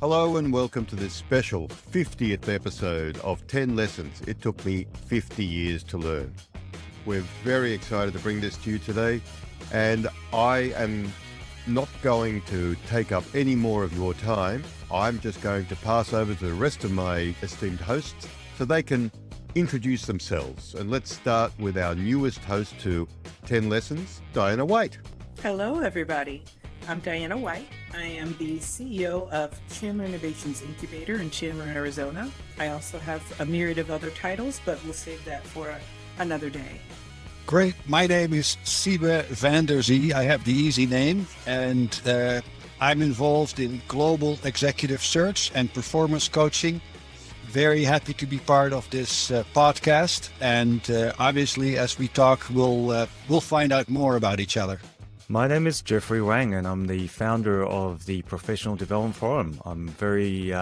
Hello and welcome to this special 50th episode of 10 Lessons It Took Me 50 Years to Learn. We're very excited to bring this to you today, and I am not going to take up any more of your time. I'm just going to pass over to the rest of my esteemed hosts so they can introduce themselves. And let's start with our newest host to 10 Lessons, Diana White. Hello, everybody. I'm Diana White. I am the CEO of Chandler Innovations Incubator in Chandler, Arizona. I also have a myriad of other titles, but we'll save that for another day. Great. My name is Siebe Van Der Zee. I have the easy name, and I'm involved in global executive search and performance coaching. Very happy to be part of this podcast, and obviously, as we talk, we'll find out more about each other. My name is Jeffery Wang, and I'm the founder of the Professional Development Forum. I'm very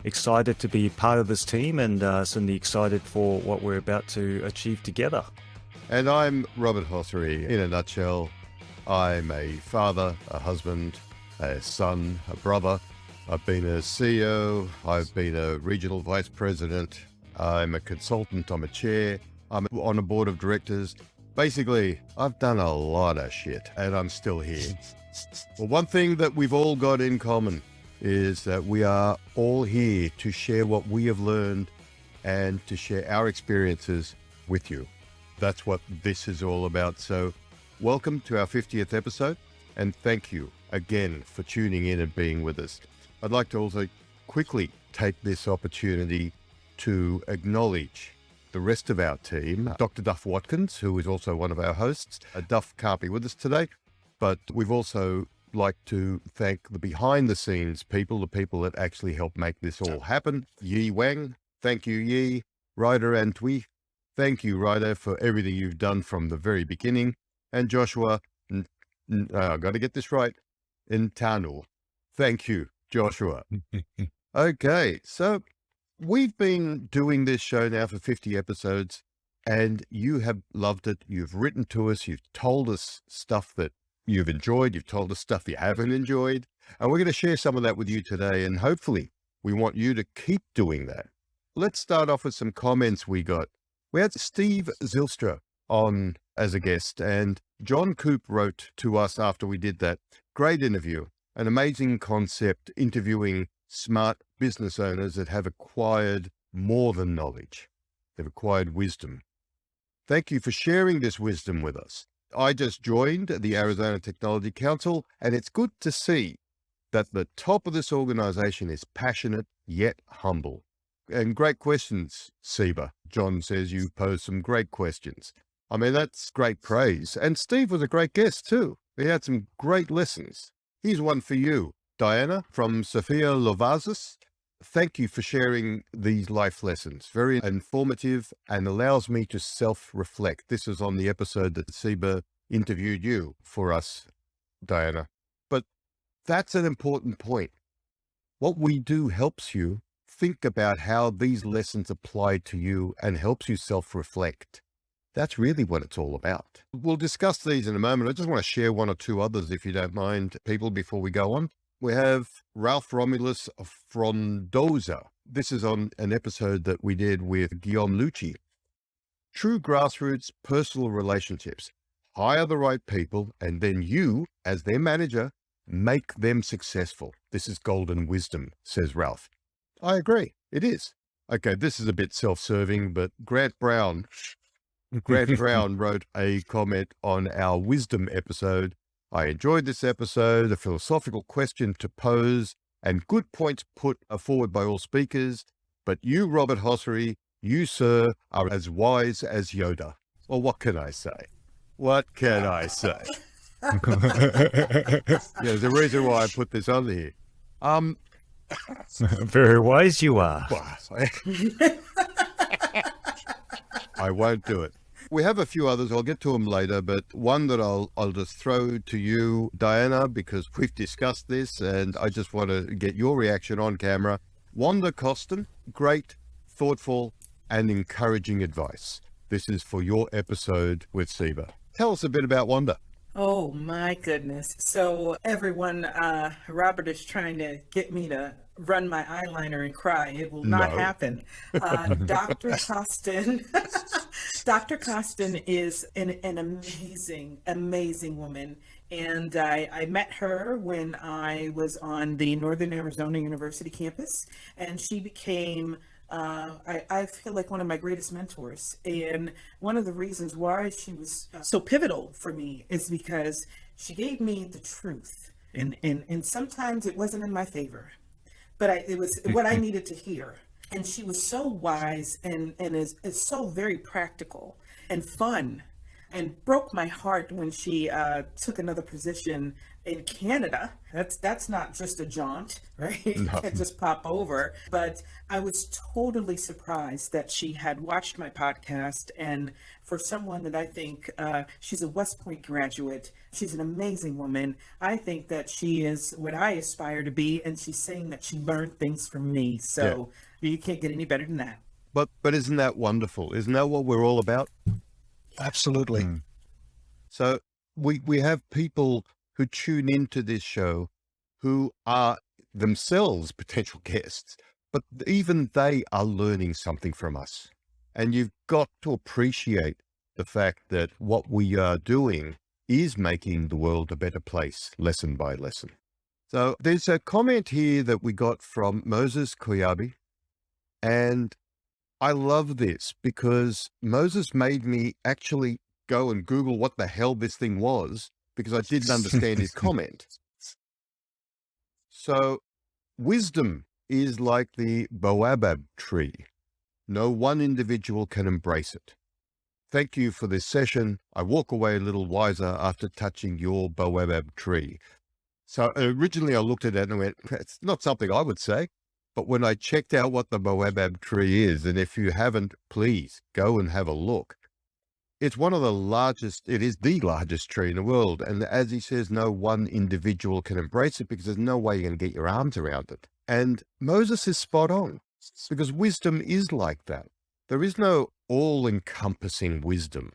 excited to be part of this team, and certainly excited for what we're about to achieve together. And I'm Robert Hossary. In a nutshell, I'm a father, a husband, a son, a brother. I've been a CEO, I've been a regional vice president, I'm a consultant, I'm a chair, I'm on a board of directors. Basically, I've done a lot of shit, and I'm still here. Well, one thing that we've all got in common is that we are all here to share what we have learned and to share our experiences with you. That's what this is all about. So welcome to our 50th episode, and thank you again for tuning in and being with us. I'd like to also quickly take this opportunity to acknowledge the rest of our team, Dr. Duff Watkins, who is also one of our hosts. Duff can't be with us today, but we've also like to thank the behind the scenes people, the people that actually help make this all happen. Wang, thank you, Yi. Ryder Antwi, thank you, Ryder, for everything you've done from the very beginning. And Joshua, I've got to get this right, Ntanu. Thank you, Joshua. Okay, so we've been doing this show now for 50 episodes, and you have loved it. You've written to us. You've told us stuff that you've enjoyed. You've told us stuff you haven't enjoyed. And we're going to share some of that with you today. And hopefully we want you to keep doing that. Let's start off with some comments we got. We had Steve Zylstra on as a guest, and John Coop wrote to us after we did that. Great interview, an amazing concept, interviewing smart business owners that have acquired more than knowledge. They've acquired wisdom. Thank you for sharing this wisdom with us. I just joined the Arizona Technology Council, and it's good to see that the top of this organization is passionate yet humble. And great questions, Siebe. John says you pose some great questions. I mean, that's great praise. And Steve was a great guest too. He had some great lessons. Here's one for you, Diana, from Sophia Lovazis. Thank you for sharing these life lessons. Very informative and allows me to self-reflect. This is on the episode that Siebe interviewed you for us, Diana. But that's an important point. What we do helps you think about how these lessons apply to you and helps you self-reflect. That's really what it's all about. We'll discuss these in a moment. I just want to share one or two others, if you don't mind, people, before we go on. We have Ralph Romulus Frondoza. This is on an episode that we did with Guillaume Lucci. True grassroots personal relationships. Hire the right people, and then you, as their manager, make them successful. This is golden wisdom, says Ralph. I agree. It is. Okay, this is a bit self-serving, but Grant Brown wrote a comment on our wisdom episode. I enjoyed this episode, a philosophical question to pose, and good points put forward by all speakers. But you, Robert Hossary, you, sir, are as wise as Yoda. Well, what can I say? What can I say? There's a reason why I put this on here. Very wise you are. I won't do it. We have a few others. I'll get to them later, but one that I'll just throw to you, Diana, because we've discussed this and I just want to get your reaction on camera. Wanda Costin, great, thoughtful, and encouraging advice. This is for your episode with Siebe. Tell us a bit about Wanda. Oh my goodness. So everyone, Robert is trying to get me to run my eyeliner and cry. It will not No. happen. Dr. Costin, Dr. Costin is an amazing, amazing woman. And I met her when I was on the Northern Arizona University campus, and she became, I feel like one of my greatest mentors. And one of the reasons why she was so pivotal for me is because she gave me the truth. And sometimes it wasn't in my favor, but it was what I needed to hear. And she was so wise and is so very practical and fun, and broke my heart when she took another position in Canada. That's not just a jaunt, right? You can't just pop over. But I was totally surprised that she had watched my podcast. And for someone that I think, she's a West Point graduate, she's an amazing woman. I think that she is what I aspire to be. And she's saying that she learned things from me. So you can't get any better than that. But isn't that wonderful? Isn't that what we're all about? Absolutely. So we have people who tune into this show who are themselves potential guests, but even they are learning something from us. And you've got to appreciate the fact that what we are doing is making the world a better place, lesson by lesson. So there's a comment here that we got from Moses Koyabi, and I love this because Moses made me actually go and Google what the hell this thing was, because I didn't understand his comment. So, wisdom is like the baobab tree. No one individual can embrace it. Thank you for this session. I walk away a little wiser after touching your baobab tree. So originally I looked at it and I went, it's not something I would say. But when I checked out what the baobab tree is, and if you haven't, please go and have a look. It's one of the largest, it is the largest tree in the world. And as he says, no one individual can embrace it because there's no way you're going to get your arms around it. And Moses is spot on, because wisdom is like that. There is no all-encompassing wisdom,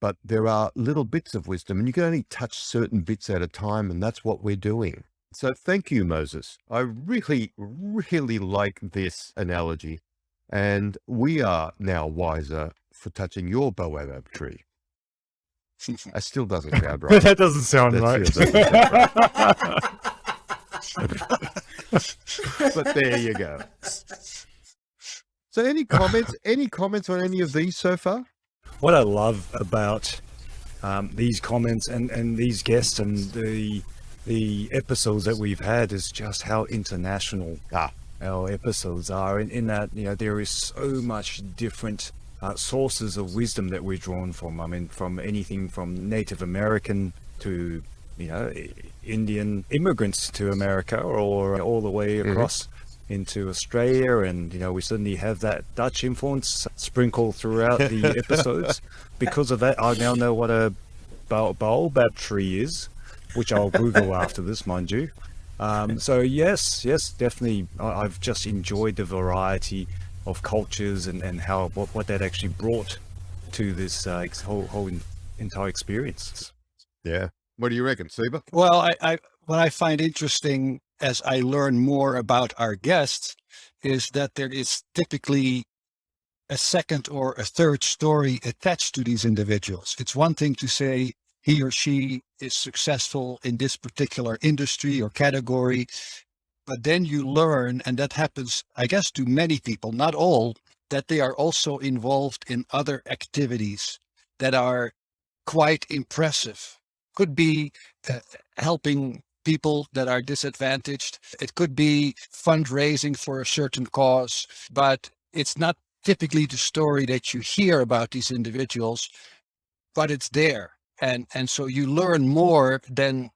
but there are little bits of wisdom, and you can only touch certain bits at a time, and that's what we're doing. So thank you, Moses. I really, really like this analogy, and we are now wiser for touching your baobab tree. That still doesn't sound right. That doesn't sound That right. still doesn't sound right. But there you go. So any comments on any of these so far? What I love about these comments and these guests and the episodes that we've had is just how international our episodes are, in that, you know, there is so much different sources of wisdom that we're drawn from. I mean, from anything from Native American to, you know, Indian immigrants to America, or all the way across into Australia. And, you know, we certainly have that Dutch influence sprinkled throughout the episodes. Because of that, I now know what a baobab tree is, which I'll Google after this, mind you. So yes, definitely. I've just enjoyed the variety of cultures and how what that actually brought to this whole entire experience. Yeah. What do you reckon, Siebe? Well, what I find interesting as I learn more about our guests is that there is typically a second or a third story attached to these individuals. It's one thing to say he or she is successful in this particular industry or category, but then you learn, and that happens, I guess, to many people, not all, that they are also involved in other activities that are quite impressive. Could be helping people that are disadvantaged. It could be fundraising for a certain cause, but it's not typically the story that you hear about these individuals, but it's there. And so you learn more than,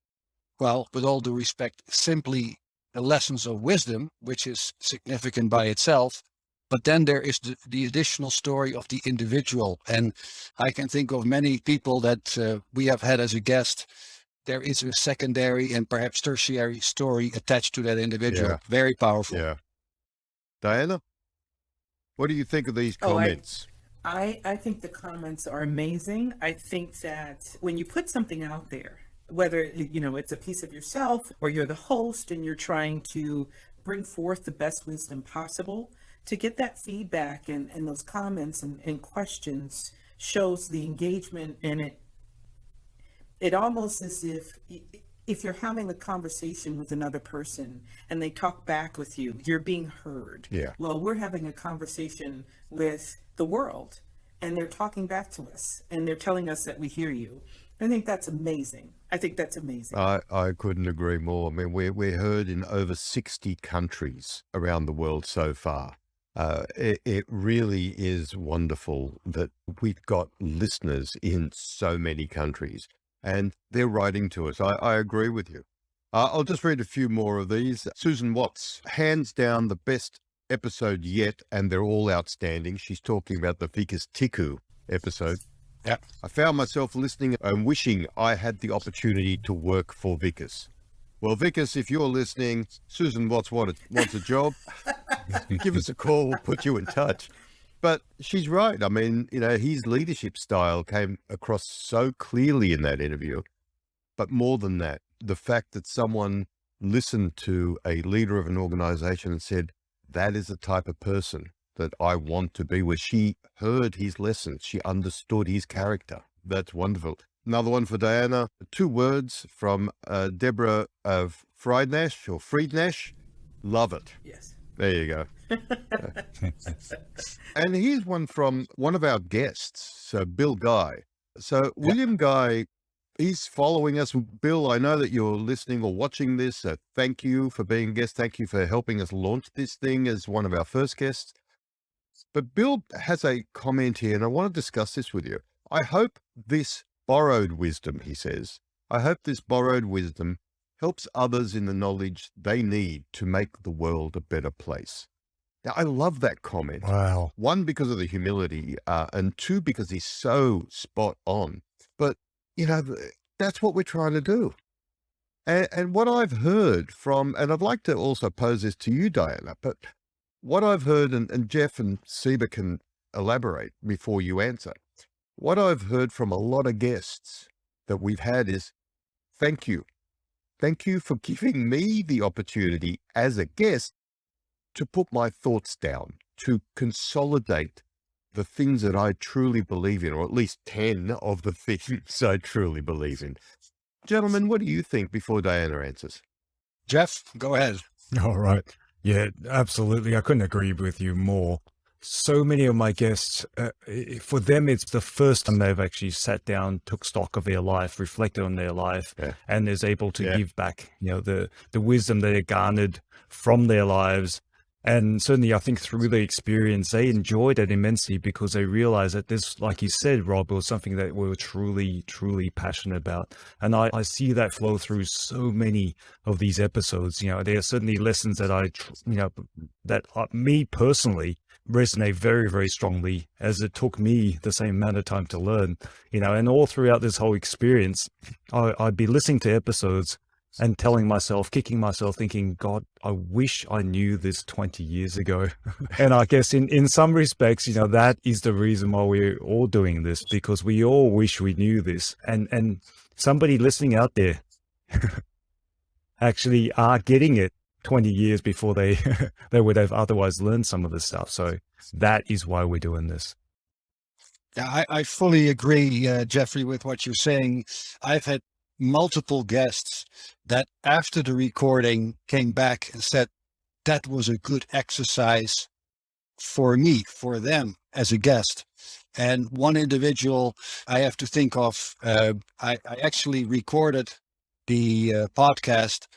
well, with all due respect, simply the lessons of wisdom, which is significant by itself. But then there is the additional story of the individual. And I can think of many people that we have had as a guest. There is a secondary and perhaps tertiary story attached to that individual. Yeah. Very powerful. Yeah. Diana, what do you think of these comments? I think the comments are amazing. I think that when you put something out there, whether, you know, it's a piece of yourself or you're the host and you're trying to bring forth the best wisdom possible. To get that feedback and those comments and questions shows the engagement, and it almost as if you're having a conversation with another person and they talk back with you, you're being heard. Yeah. Well, we're having a conversation with the world and they're talking back to us and they're telling us that we hear you. I think that's amazing. I couldn't agree more. I mean, we're heard in over 60 countries around the world so far. It really is wonderful that we've got listeners in so many countries and they're writing to us. I agree with you. I'll just read a few more of these. Susan Watts, hands down the best episode yet, and they're all outstanding. She's talking about the Vikas Tiku episode. Yeah. I found myself listening and wishing I had the opportunity to work for Vikas. Well, Vikas, if you're listening, Susan Watts wants a job. Give us a call, we'll put you in touch. But she's right. I mean, his leadership style came across so clearly in that interview. But more than that, the fact that someone listened to a leader of an organization and said, that is the type of person that I want to be with. She heard his lessons. She understood his character. That's wonderful. Another one for Diana. 2 words from Deborah of Friednash. Love it. Yes. There you go. And here's one from one of our guests, so Bill Guy. So William Guy, he's following us. Bill, I know that you're listening or watching this. So thank you for being a guest. Thank you for helping us launch this thing as one of our first guests. But Bill has a comment here, and I want to discuss this with you. I hope this borrowed wisdom, he says, I hope this borrowed wisdom helps others in the knowledge they need to make the world a better place. Now, I love that comment. Wow. 1, because of the humility, and 2, because he's so spot on. But, that's what we're trying to do. And what I've heard from, and I'd like to also pose this to you, Diana, but what I've heard, and Jeff and Siebe can elaborate before you answer, what I've heard from a lot of guests that we've had is, thank you. Thank you for giving me the opportunity as a guest to put my thoughts down, to consolidate the things that I truly believe in, or at least 10 of the things I truly believe in. Gentlemen, what do you think before Diana answers? Jeff, go ahead. All right. Yeah, absolutely. I couldn't agree with you more. So many of my guests, for them, it's the first time they've actually sat down, took stock of their life, reflected on their life, and is able to give back, the wisdom they garnered from their lives. And certainly, I think through the experience, they enjoyed it immensely because they realized that this, like you said, Rob, was something that we were truly, truly passionate about. And I see that flow through so many of these episodes. There are certainly lessons that me personally resonate very, very strongly, as it took me the same amount of time to learn, and all throughout this whole experience, I'd be listening to episodes and telling myself, kicking myself, thinking, God, I wish I knew this 20 years ago. And I guess in some respects, that is the reason why we're all doing this, because we all wish we knew this. And somebody listening out there actually are getting it 20 years before they would have otherwise learned some of this stuff. So that is why we're doing this. Yeah, I fully agree, Jeffrey, with what you're saying. I've had multiple guests that after the recording came back and said, that was a good exercise for me, for them as a guest. And one individual I have to think of, I actually recorded the podcast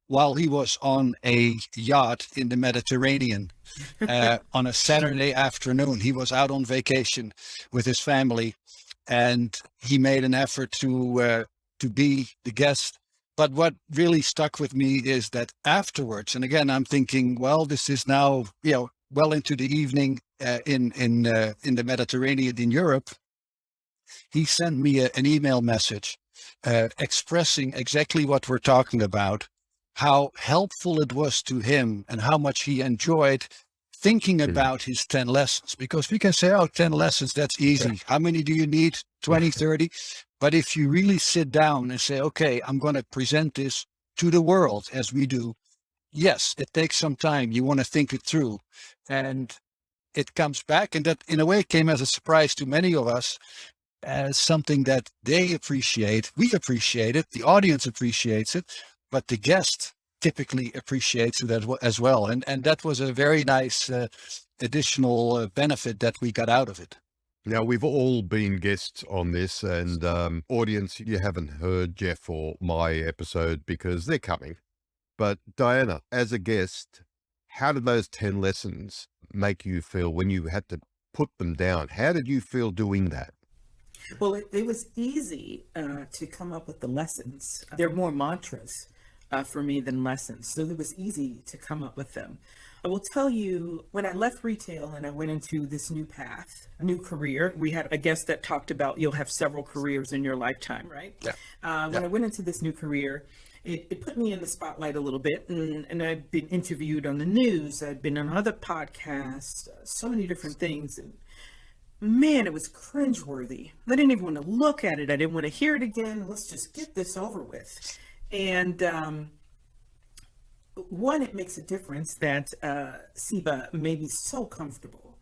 while he was on a yacht in the Mediterranean on a Saturday afternoon. He was out on vacation with his family, and he made an effort to be the guest. But what really stuck with me is that afterwards, and again, I'm thinking, well, this is now, well into the evening in the Mediterranean in Europe. He sent me an email message expressing exactly what we're talking about, how helpful it was to him and how much he enjoyed thinking about his 10 lessons. Because we can say, 10 lessons, that's easy. How many do you need? 20, 30? But if you really sit down and say, okay, I'm going to present this to the world as we do, yes, it takes some time. You want to think it through, and it comes back, and that in a way came as a surprise to many of us, as something that they appreciate. We appreciate it. The audience appreciates it, but the guest typically appreciates it as well. And that was a very nice additional benefit that we got out of it. Now, we've all been guests on this, and audience, you haven't heard Jeff or my episode because they're coming. But Diana, as a guest, how did those 10 lessons make you feel when you had to put them down? How did you feel doing that? Well, it was easy to come up with the lessons. They're more mantras for me than lessons. So it was easy to come up with them. I will tell you, when I left retail and I went into this new path, new career, we had a guest that talked about you'll have several careers in your lifetime, right? Yeah. When I went into this new career, it put me in the spotlight a little bit, and I'd been interviewed on the news. I'd been on other podcasts, so many different things. And man, it was cringeworthy. I didn't even want to look at it. I didn't want to hear it again. Let's just get this over with. And one, it makes a difference that Siebe made me so comfortable.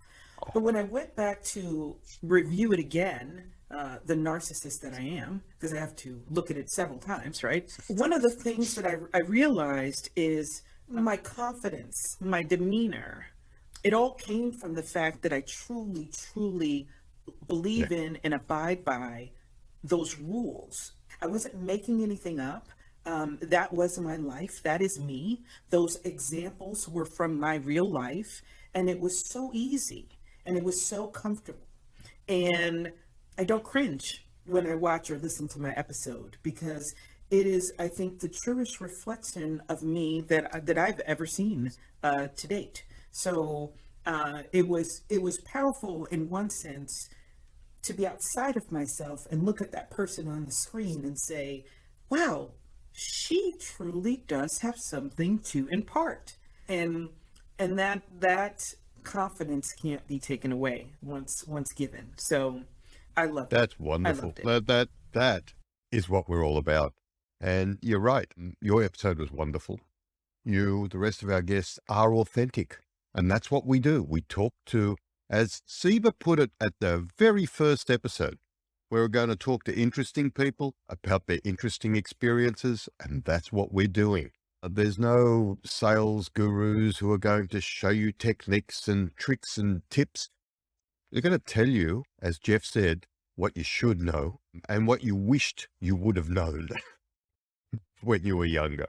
But when I went back to review it again, the narcissist that I am, because I have to look at it several times, right? One of the things that I realized is my confidence, my demeanor. It all came from the fact that I truly, truly believe in and abide by those rules. I wasn't making anything up. That was my life. That is me. Those examples were from my real life. And it was so easy and it was so comfortable. And I don't cringe when I watch or listen to my episode, because it is, I think, the truest reflection of me that I've ever seen to date. So it was powerful in one sense to be outside of myself and look at that person on the screen and say, wow, she truly does have something to impart. And that confidence can't be taken away once given. So I love it. That's wonderful. That is what we're all about. And you're right. Your episode was wonderful. You, the rest of our guests, are authentic. And that's what we do. We talk to, as Siebe put it at the very first episode, we're going to talk to interesting people about their interesting experiences, and that's what we're doing. There's no sales gurus who are going to show you techniques and tricks and tips. They're going to tell you, as Jeff said, what you should know and what you wished you would have known when you were younger.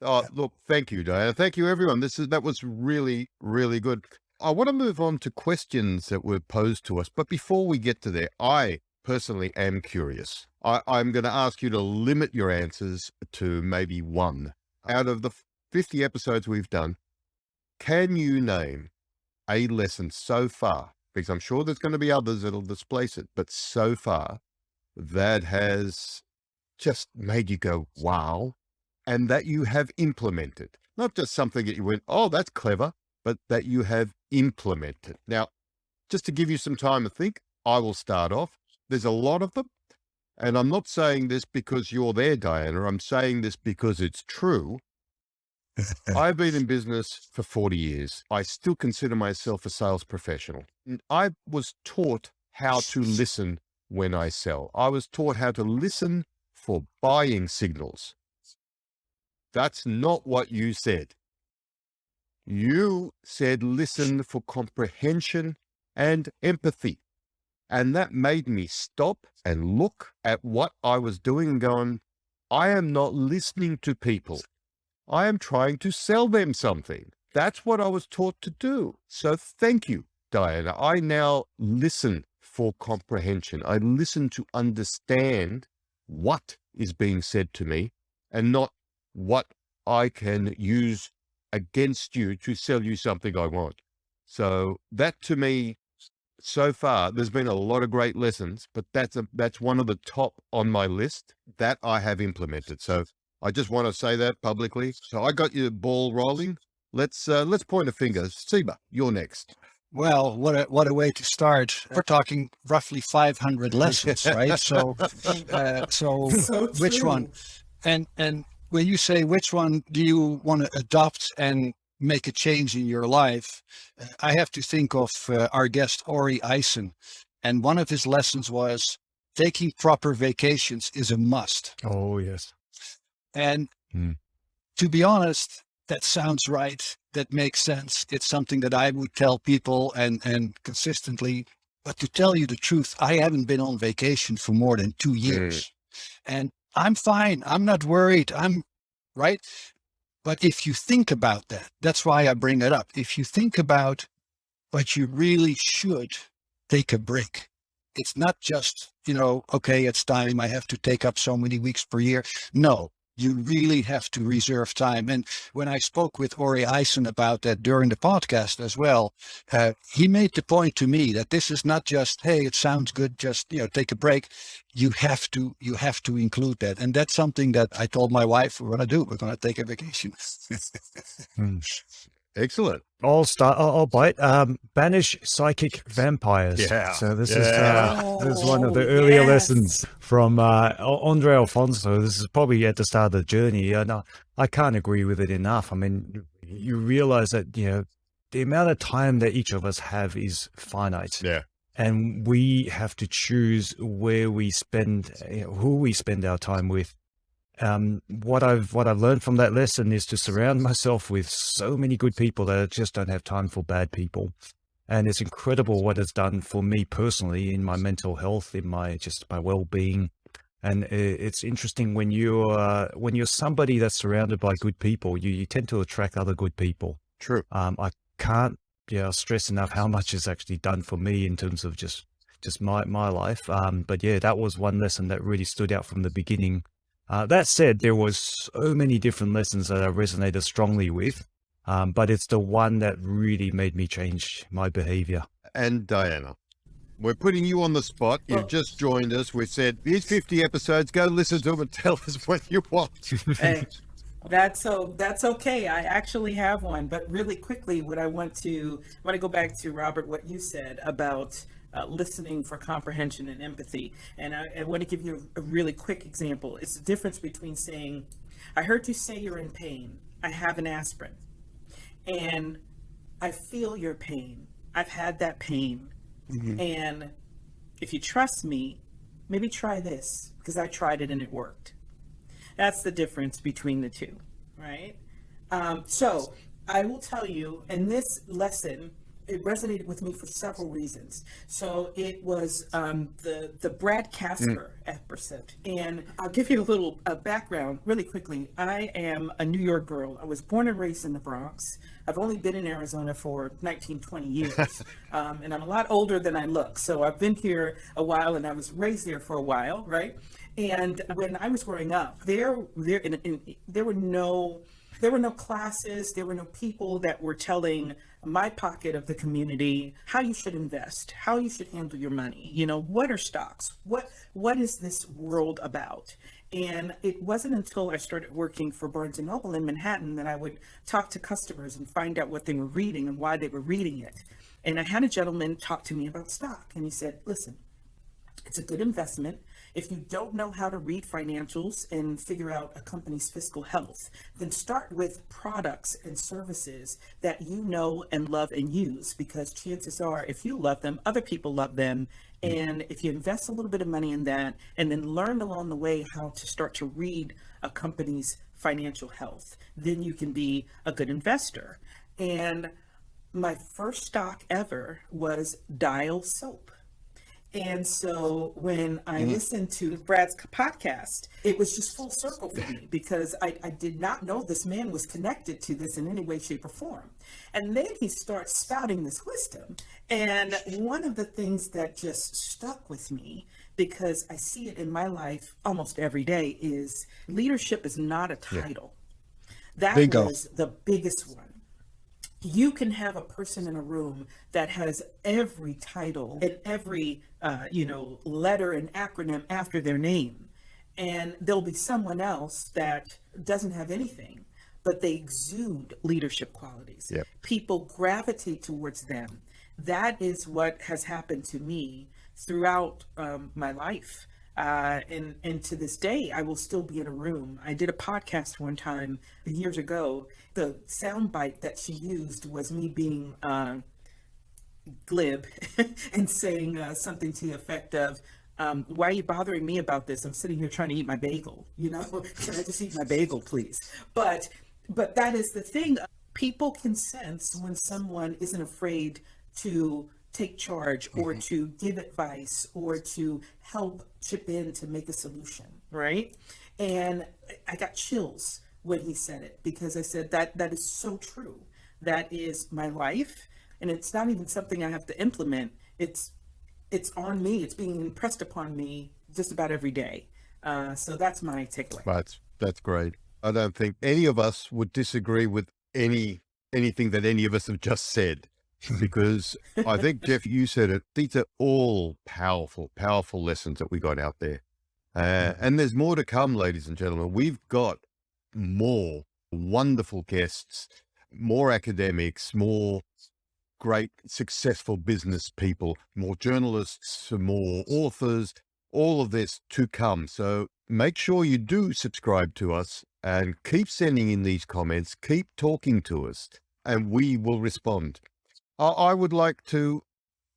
Oh, look, thank you, Diana. Thank you, everyone. That was really, really good. I want to move on to questions that were posed to us. But before we get to there, I personally am curious. I'm going to ask you to limit your answers to maybe one. Out of the 50 episodes we've done, can you name a lesson so far, because I'm sure there's going to be others that'll displace it, but so far that has just made you go, wow, and that you have implemented? Not just something that you went, oh, that's clever, but that you have implemented. Now, just to give you some time to think, I will start off. There's a lot of them. And I'm not saying this because you're there, Diana. I'm saying this because it's true. I've been in business for 40 years. I still consider myself a sales professional. I was taught how to listen when I sell. I was taught how to listen for buying signals. That's not what you said. You said listen for comprehension and empathy. And that made me stop and look at what I was doing and going, I am not listening to people. I am trying to sell them something. That's what I was taught to do. So thank you, Diana. I now listen for comprehension. I listen to understand what is being said to me and not what I can use against you to sell you something I want. So that, to me, so far, there's been a lot of great lessons, but that's one of the top on my list that I have implemented. So I just want to say that publicly. So I got your ball rolling. Let's point a finger. Siebe, you're next. Well, what a way to start. We're talking roughly 500 lessons, right? So which one? And when you say which one do you want to adopt and make a change in your life, I have to think of our guest Ori Eisen, and one of his lessons was taking proper vacations is a must. Oh, yes. And to be honest, that sounds right. That makes sense. It's something that I would tell people and consistently. But to tell you the truth, I haven't been on vacation for more than 2 years. And I'm fine. I'm not worried. I'm right. But if you think about that, that's why I bring it up. If you think about, but you really should take a break. It's not just, okay, it's time. I have to take up so many weeks per year. No, you really have to reserve time. And when I spoke with Ori Eisen about that during the podcast as well, he made the point to me that this is not just, hey, it sounds good, just, take a break. You have to include that. And that's something that I told my wife we're going to do. We're going to take a vacation. Excellent. I'll bite. Banish psychic vampires. Yeah. So this is one of the earlier lessons from Andre Alfonso. This is probably at the start of the journey. And I can't agree with it enough. I mean, you realize that, the amount of time that each of us have is finite. Yeah. And we have to choose where we spend, who we spend our time with. What I've learned from that lesson is to surround myself with so many good people that I just don't have time for bad people. And it's incredible what it's done for me personally in my mental health, in my well-being. And it's interesting when you're somebody that's surrounded by good people, you tend to attract other good people. True. I can't stress enough how much it's actually done for me in terms of just my life. But yeah, that was one lesson that really stood out from the beginning. That said, there was so many different lessons that I resonated strongly with, but it's the one that really made me change my behavior. And Diana, we're putting you on the spot. You've just joined us. We said, here's 50 episodes. Go listen to them and tell us what you want. Hey, that's okay. I actually have one, but really quickly, I want to go back to Robert, what you said about listening for comprehension and empathy. And I want to give you a really quick example. It's the difference between saying, I heard you say you're in pain. I have an aspirin. And I feel your pain. I've had that pain. Mm-hmm. And if you trust me, maybe try this, because I tried it and it worked. That's the difference between the two, right? So I will tell you, in this lesson, it resonated with me for several reasons. So it was the Brad Casper episode. And I'll give you a little background really quickly. I am a New York girl. I was born and raised in the Bronx. I've only been in Arizona for 19, 20 years. And I'm a lot older than I look. So I've been here a while and I was raised there for a while, right? And when I was growing up, there were no classes, there were no people that were telling my pocket of the community how you should invest, how you should handle your money. What are stocks? What is this world about? And it wasn't until I started working for Barnes & Noble in Manhattan that I would talk to customers and find out what they were reading and why they were reading it. And I had a gentleman talk to me about stock, and he said, listen, it's a good investment. If you don't know how to read financials and figure out a company's fiscal health, then start with products and services that you know and love and use, because chances are, if you love them, other people love them. And if you invest a little bit of money in that and then learn along the way how to start to read a company's financial health, then you can be a good investor. And my first stock ever was Dial Soap. And so when I listened to Brad's podcast, it was just full circle for me, because I did not know this man was connected to this in any way, shape, or form. And then he starts spouting this wisdom. And one of the things that just stuck with me, because I see it in my life almost every day, is leadership is not a title. That was the biggest one. You can have a person in a room that has every title and every, letter and acronym after their name. And there'll be someone else that doesn't have anything, but they exude leadership qualities. Yep. People gravitate towards them. That is what has happened to me throughout my life. And to this day, I will still be in a room. I did a podcast one time years ago. The soundbite that she used was me being glib and saying something to the effect of, why are you bothering me about this? I'm sitting here trying to eat my bagel. Can I just eat my bagel, please? But that is the thing. People can sense when someone isn't afraid to take charge or to give advice or to help chip in to make a solution, right? And I got chills when he said it, because I said that is so true. That is my life, and it's not even something I have to implement. It's on me. It's being impressed upon me just about every day. So that's my takeaway. That's great. I don't think any of us would disagree with anything that any of us have just said, because I think, Jeff, you said it. These are all powerful lessons that we got out there. And there's more to come, ladies and gentlemen. We've got more wonderful guests, more academics, more great, successful business people, more journalists, more authors, all of this to come. So make sure you do subscribe to us and keep sending in these comments, keep talking to us, and we will respond. I would like to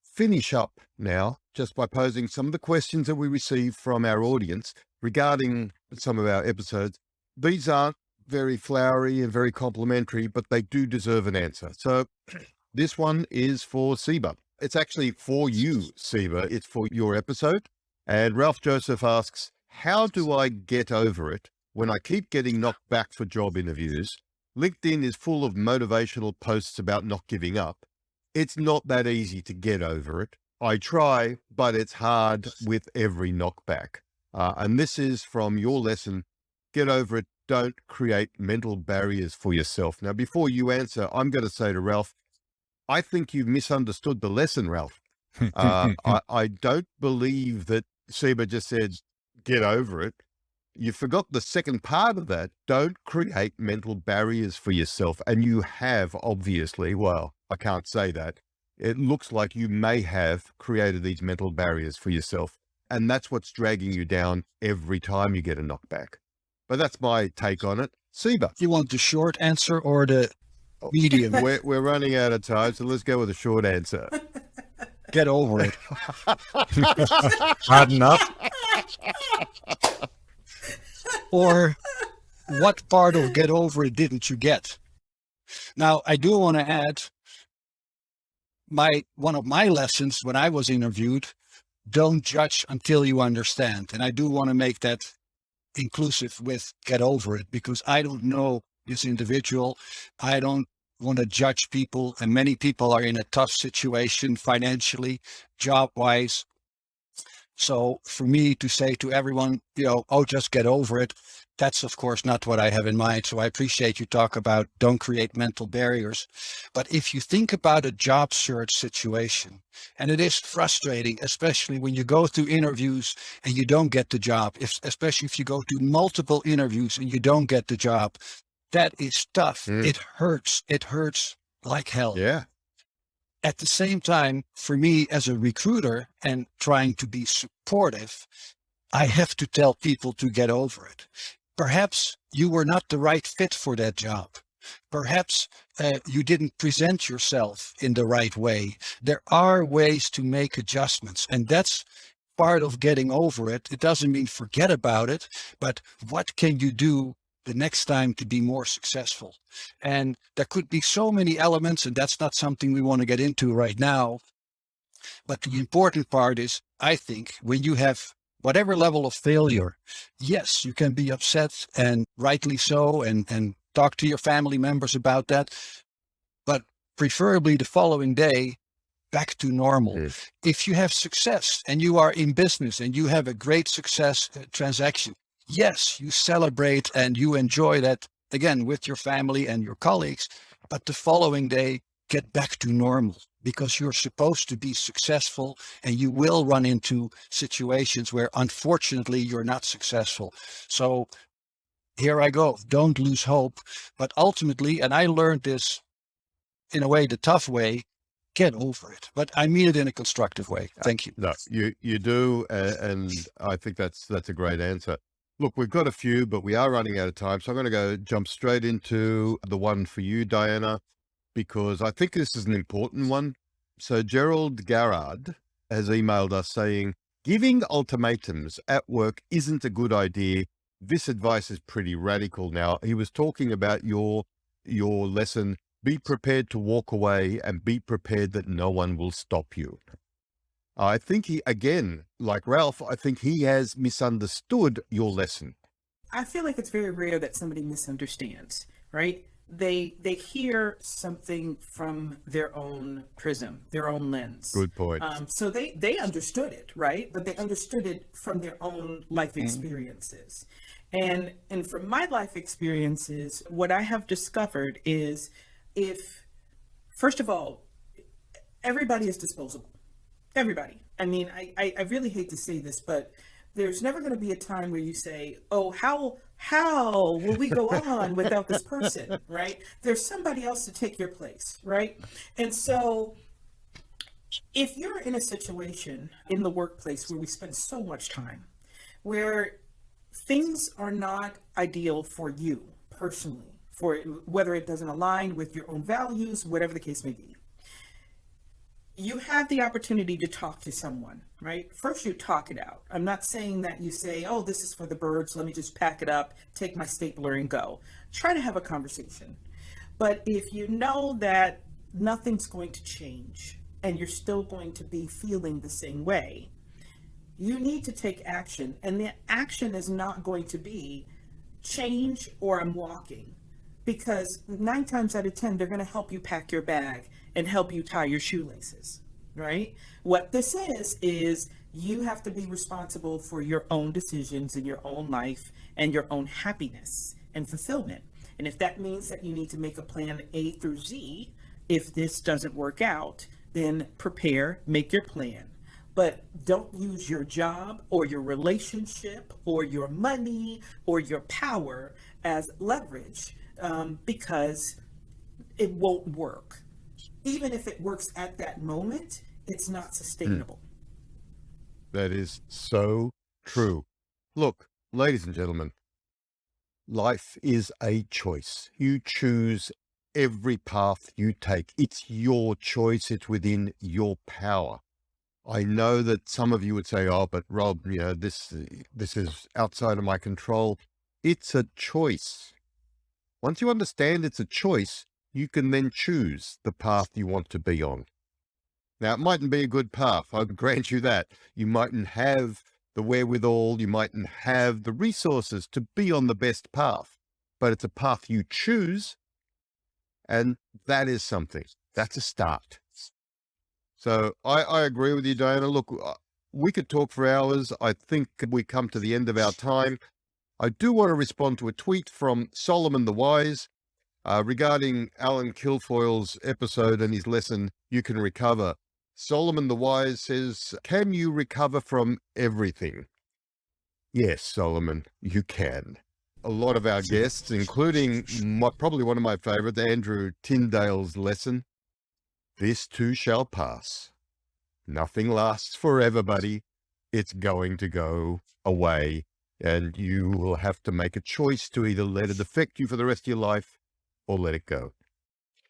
finish up now just by posing some of the questions that we received from our audience regarding some of our episodes. These aren't very flowery and very complimentary, but they do deserve an answer. So this one is for Siebe. It's actually for you, Siebe. It's for your episode. And Ralph Joseph asks, how do I get over it when I keep getting knocked back for job interviews? LinkedIn is full of motivational posts about not giving up. It's not that easy to get over it. I try, but it's hard with every knockback. And this is from your lesson, get over it. Don't create mental barriers for yourself. Now, before you answer, I'm going to say to Ralph, I think you've misunderstood the lesson, Ralph. I don't believe that Siebe just said, get over it. You forgot the second part of that. Don't create mental barriers for yourself. And you have, obviously, well, I can't say that. It looks like you may have created these mental barriers for yourself. And that's what's dragging you down every time you get a knockback. But that's my take on it. Siebe. You want the short answer or the medium? We're running out of time, so let's go with a short answer. Get over it. Hard enough. Or what part of get over it didn't you get? Now, I do want to add one of my lessons when I was interviewed, don't judge until you understand. And I do want to make that inclusive with get over it, because I don't know this individual. I don't want to judge people. And many people are in a tough situation financially, job-wise. So for me to say to everyone, just get over it, that's of course not what I have in mind. So I appreciate you talk about don't create mental barriers. But if you think about a job search situation, and it is frustrating, especially when you go through interviews and you don't get the job, especially if you go to multiple interviews and you don't get the job, that is tough. It hurts. It hurts like hell. Yeah. At the same time, for me as a recruiter and trying to be supportive, I have to tell people to get over it. Perhaps you were not the right fit for that job. Perhaps you didn't present yourself in the right way. There are ways to make adjustments, and that's part of getting over it. It doesn't mean forget about it, but what can you do the next time to be more successful? And there could be so many elements, and that's not something we want to get into right now. But the important part is, I think, when you have whatever level of failure, yes, you can be upset, and rightly so, and talk to your family members about that. But preferably the following day, back to normal. If you have success and you are in business and you have a great success transaction, yes, you celebrate and you enjoy that again with your family and your colleagues, but the following day, get back to normal, because you're supposed to be successful and you will run into situations where unfortunately you're not successful. So here I go, don't lose hope. But ultimately, and I learned this in a way, the tough way, get over it. But I mean it in a constructive way. Thank you. No, you do, and I think that's a great answer. Look, we've got a few, but we are running out of time, so I'm going to jump straight into the one for you, Diana, because I think this is an important one. So Gerald Garrard has emailed us saying, giving ultimatums at work isn't a good idea. This advice is pretty radical. Now, he was talking about your lesson, be prepared to walk away and be prepared that no one will stop you. I think he, again, like Ralph, I think he has misunderstood your lesson. I feel like it's very rare that somebody misunderstands, right? They hear something from their own prism, their own lens. Good point. So they understood it, right? But they understood it from their own life experiences. And from my life experiences, what I have discovered is first of all, everybody is disposable. Everybody. I mean, I really hate to say this, but there's never going to be a time where you say, oh, how will we go on without this person, right? There's somebody else to take your place, right? And so if you're in a situation in the workplace where we spend so much time, where things are not ideal for you personally, for whether it doesn't align with your own values, whatever the case may be, you have the opportunity to talk to someone, right? First, you talk it out. I'm not saying that you say, oh, this is for the birds. Let me just pack it up, take my stapler and go. Try to have a conversation. But if you know that nothing's going to change and you're still going to be feeling the same way, you need to take action. And the action is not going to be change or I'm walking. Because 9 times out of 10, they're going to help you pack your bag and help you tie your shoelaces, right? What this is you have to be responsible for your own decisions in your own life and your own happiness and fulfillment. And if that means that you need to make a plan A through Z, if this doesn't work out, then prepare, make your plan. But don't use your job or your relationship or your money or your power as leverage. Because it won't work. Even if it works at that moment, it's not sustainable. That is so true. Look, ladies and gentlemen, life is a choice. You choose every path you take. It's your choice. It's within your power. I know that some of you would say, oh, but Rob, this is outside of my control. It's a choice. Once you understand it's a choice, you can then choose the path you want to be on. Now, it mightn't be a good path. I grant you that. You mightn't have the wherewithal, you mightn't have the resources to be on the best path, but it's a path you choose, and that is something. That's a start. So I agree with you, Diana. Look, we could talk for hours. I think we come to the end of our time. I do want to respond to a tweet from Solomon the Wise regarding Alan Kilfoyle's episode and his lesson, You Can Recover. Solomon the Wise says, can you recover from everything? Yes, Solomon, you can. A lot of our guests, including probably one of my favorites, Andrew Tyndale's lesson, this too shall pass. Nothing lasts forever, buddy. It's going to go away. And you will have to make a choice to either let it affect you for the rest of your life or let it go.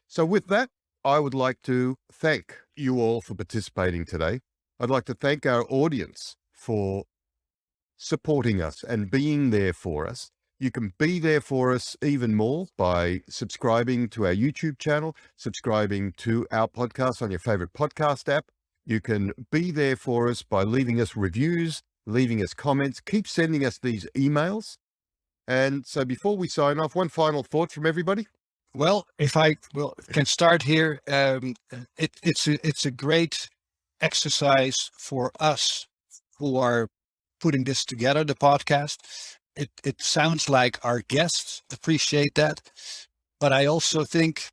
So with that, I would like to thank you all for participating today. I'd like to thank our audience for supporting us and being there for us. You can be there for us even more by subscribing to our YouTube channel, subscribing to our podcast on your favorite podcast app. You can be there for us by leaving us reviews, leaving us comments, keep sending us these emails. And so before we sign off, one final thought from everybody. Well, if I can start here, it's a great exercise for us who are putting this together, the podcast. It sounds like our guests appreciate that, but I also think,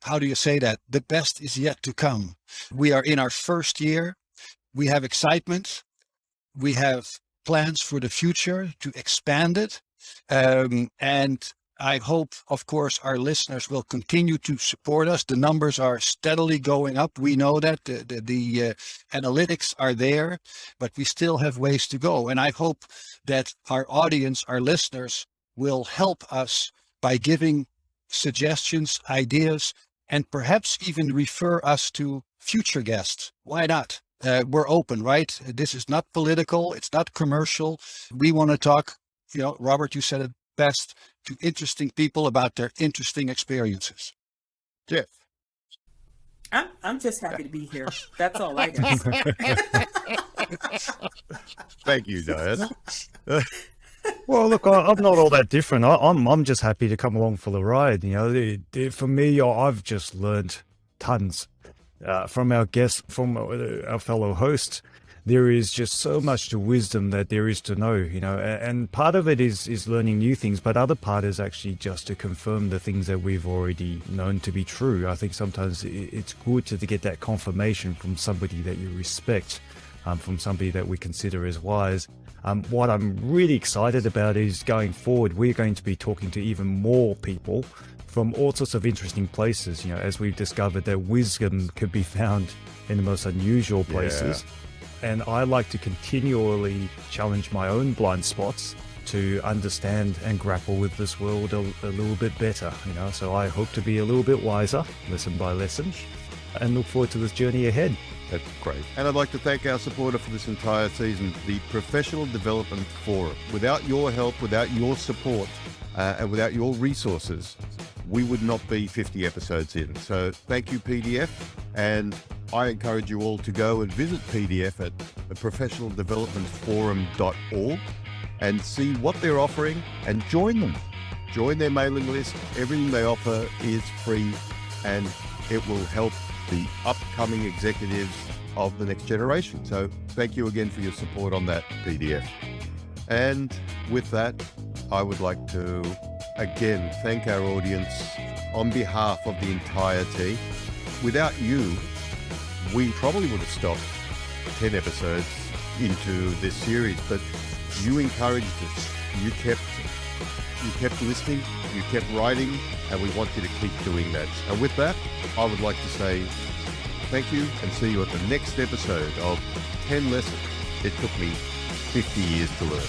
how do you say that? The best is yet to come. We are in our first year. We have excitement. We have plans for the future to expand it. And I hope, of course, our listeners will continue to support us. The numbers are steadily going up. We know that the analytics are there, but we still have ways to go. And I hope that our audience, our listeners, will help us by giving suggestions, ideas, and perhaps even refer us to future guests. Why not? We're open, right? This is not political. It's not commercial. We want to talk, Robert, you said it best, to interesting people about their interesting experiences. Jeff. I'm just happy to be here. That's all I got. Thank you, Diana. Well, look, I'm not all that different. I'm just happy to come along for the ride. For me, I've just learned tons from our guests, from our fellow hosts. There is just so much to wisdom that there is to know, and part of it is learning new things, but other part is actually just to confirm the things that we've already known to be true. I think sometimes it's good to get that confirmation from somebody that you respect, from somebody that we consider as wise. What I'm really excited about is going forward, we're going to be talking to even more people from all sorts of interesting places, as we've discovered that wisdom could be found in the most unusual places. Yeah. And I like to continually challenge my own blind spots to understand and grapple with this world a little bit better, So I hope to be a little bit wiser, lesson by lesson, and look forward to this journey ahead. That's great. And I'd like to thank our supporter for this entire season, the Professional Development Forum. Without your help, without your support, and without your resources, we would not be 50 episodes in. So thank you, PDF. And I encourage you all to go and visit PDF at professionaldevelopmentforum.org and see what they're offering and join them. Join their mailing list. Everything they offer is free, and it will help the upcoming executives of the next generation. So thank you again for your support on that, PDF. And with that, I would like to again thank our audience on behalf of the entire team. Without you, we probably would have stopped 10 episodes into this series, but you encouraged us. You kept listening, you kept writing, and we want you to keep doing that. And with that, I would like to say thank you and see you at the next episode of 10 Lessons It Took Me 50 Years to Learn.